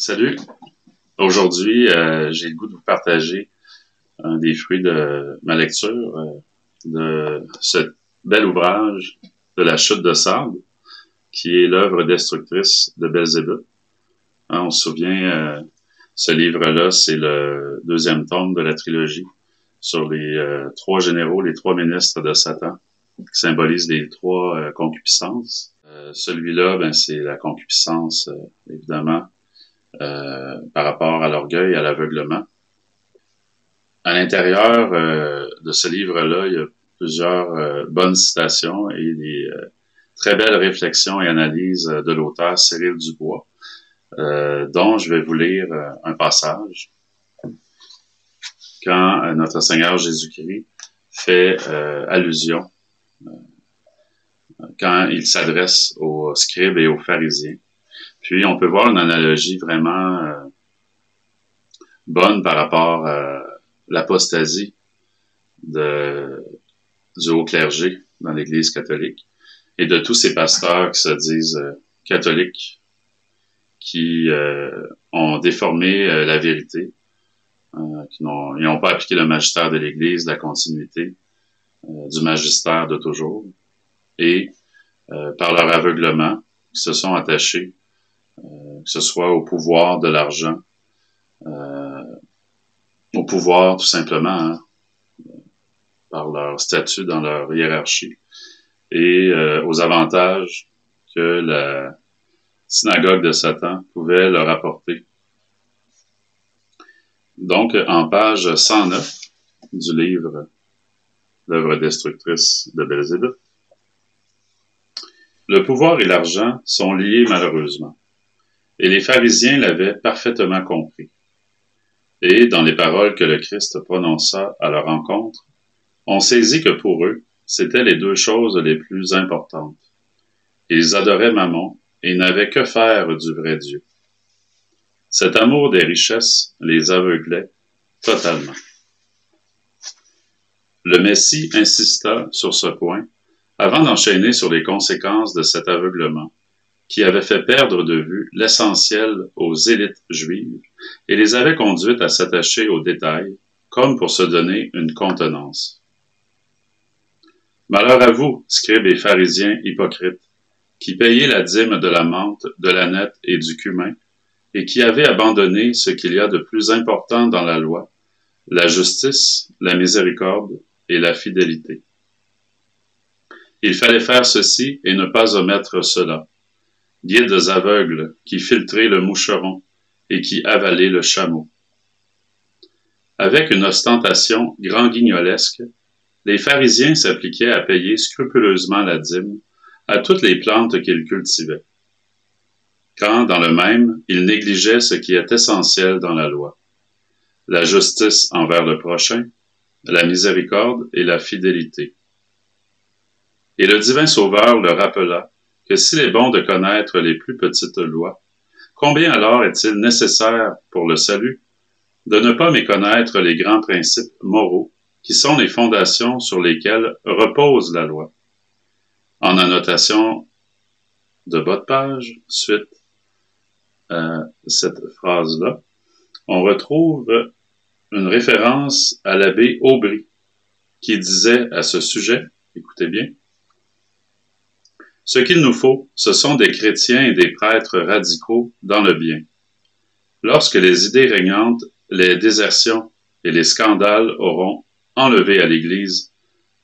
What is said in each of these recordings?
Salut! Aujourd'hui, j'ai le goût de vous partager un des fruits de ma lecture de ce bel ouvrage de la chute de Sable, qui est l'œuvre destructrice de Belzébuth. Hein, on se souvient, ce livre-là, c'est le deuxième tome de la trilogie sur les trois généraux, les trois ministres de Satan, qui symbolisent les trois concupiscences. Celui-là, c'est la concupiscence, évidemment, par rapport à l'orgueil et à l'aveuglement. À l'intérieur de ce livre-là, il y a plusieurs bonnes citations et des très belles réflexions et analyses de l'auteur Cyril Dubois, dont je vais vous lire un passage. Quand notre Seigneur Jésus-Christ fait allusion, quand il s'adresse aux scribes et aux pharisiens. Puis on peut voir une analogie vraiment bonne par rapport à l'apostasie du haut clergé dans l'Église catholique et de tous ces pasteurs qui se disent catholiques, qui ont déformé la vérité, qui n'ont pas appliqué le magistère de l'Église, la continuité du magistère de toujours, et par leur aveuglement, qui se sont attachés, que ce soit au pouvoir de l'argent, au pouvoir tout simplement, hein, par leur statut dans leur hiérarchie, et aux avantages que la synagogue de Satan pouvait leur apporter. Donc, en page 109 du livre L'œuvre destructrice de Belzébuth, le pouvoir et l'argent sont liés malheureusement, et les pharisiens l'avaient parfaitement compris. Et dans les paroles que le Christ prononça à leur rencontre, on saisit que pour eux, c'étaient les deux choses les plus importantes. Ils adoraient Mammon et n'avaient que faire du vrai Dieu. Cet amour des richesses les aveuglait totalement. Le Messie insista sur ce point avant d'enchaîner sur les conséquences de cet aveuglement qui avait fait perdre de vue l'essentiel aux élites juives et les avait conduites à s'attacher aux détails comme pour se donner une contenance. Malheur à vous, scribes et pharisiens hypocrites, qui payez la dîme de la menthe, de la nette et du cumin, et qui avez abandonné ce qu'il y a de plus important dans la loi, la justice, la miséricorde et la fidélité. Il fallait faire ceci et ne pas omettre cela. Guides aveugles qui filtraient le moucheron et qui avalaient le chameau. Avec une ostentation grand-guignolesque, les pharisiens s'appliquaient à payer scrupuleusement la dîme à toutes les plantes qu'ils cultivaient, quand, dans le même, ils négligeaient ce qui est essentiel dans la loi, la justice envers le prochain, la miséricorde et la fidélité. Et le divin Sauveur leur rappela que s'il est bon de connaître les plus petites lois, combien alors est-il nécessaire pour le salut de ne pas méconnaître les grands principes moraux qui sont les fondations sur lesquelles repose la loi. En annotation de bas de page, suite à cette phrase-là, on retrouve une référence à l'abbé Aubry qui disait à ce sujet, écoutez bien, « Ce qu'il nous faut, ce sont des chrétiens et des prêtres radicaux dans le bien. Lorsque les idées régnantes, les désertions et les scandales auront enlevé à l'Église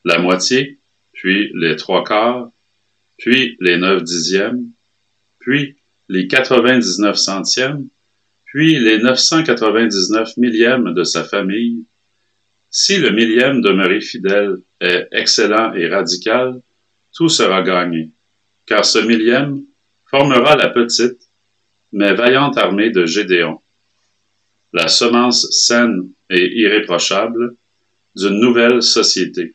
la moitié, puis les trois quarts, puis les 9/10, puis les 99 centièmes, puis les 999 millièmes de sa famille, si le millième demeuré fidèle est excellent et radical, tout sera gagné, car ce millième formera la petite, mais vaillante armée de Gédéon, la semence saine et irréprochable d'une nouvelle société.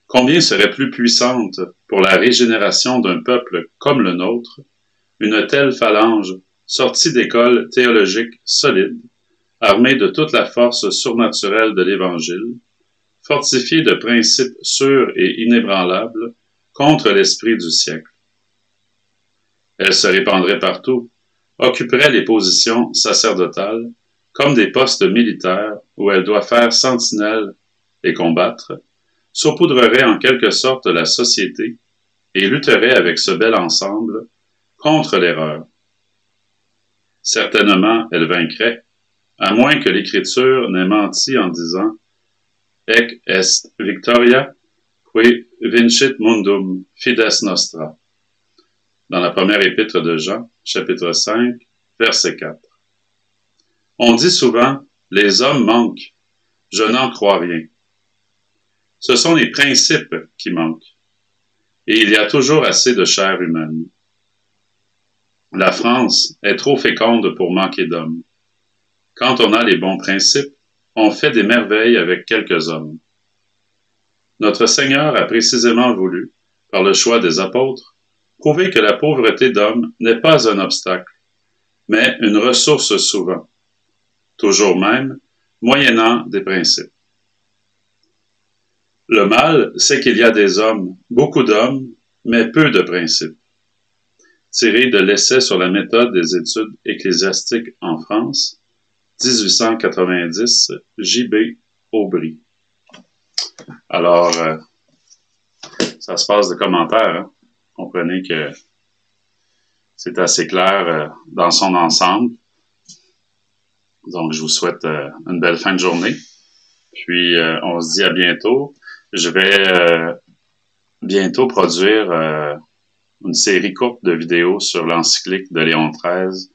Combien serait plus puissante pour la régénération d'un peuple comme le nôtre une telle phalange sortie d'écoles théologiques solides, armée de toute la force surnaturelle de l'Évangile, fortifiée de principes sûrs et inébranlables contre l'esprit du siècle. Elle se répandrait partout, occuperait les positions sacerdotales comme des postes militaires où elle doit faire sentinelle et combattre, saupoudrerait en quelque sorte la société et lutterait avec ce bel ensemble contre l'erreur. Certainement, elle vaincrait, à moins que l'Écriture n'ait menti en disant « Ec est victoria, qui vincit mundum, fides nostra » dans la première épître de Jean, chapitre 5, verset 4. On dit souvent « Les hommes manquent, je n'en crois rien ». Ce sont les principes qui manquent, et il y a toujours assez de chair humaine. La France est trop féconde pour manquer d'hommes. Quand on a les bons principes, on fait des merveilles avec quelques hommes. Notre Seigneur a précisément voulu, par le choix des apôtres, prouver que la pauvreté d'hommes n'est pas un obstacle, mais une ressource souvent, toujours même, moyennant des principes. Le mal, c'est qu'il y a des hommes, beaucoup d'hommes, mais peu de principes. Tiré de l'essai sur la méthode des études ecclésiastiques en France, 1890, J.B. Aubry. Alors, ça se passe de commentaires, hein? Comprenez que c'est assez clair dans son ensemble. Donc, je vous souhaite une belle fin de journée. Puis, on se dit à bientôt. Je vais bientôt produire une série courte de vidéos sur l'encyclique de Léon XIII,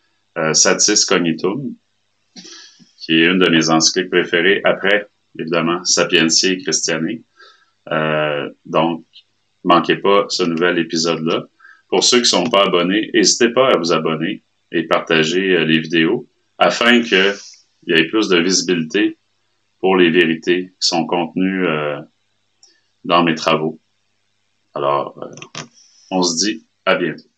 Satis Cognitum, qui est une de mes encycliques préférées, après, évidemment, Sapientiae Christianae. Donc, manquez pas ce nouvel épisode-là. Pour ceux qui ne sont pas abonnés, n'hésitez pas à vous abonner et partager les vidéos afin qu'il y ait plus de visibilité pour les vérités qui sont contenues dans mes travaux. Alors, on se dit à bientôt.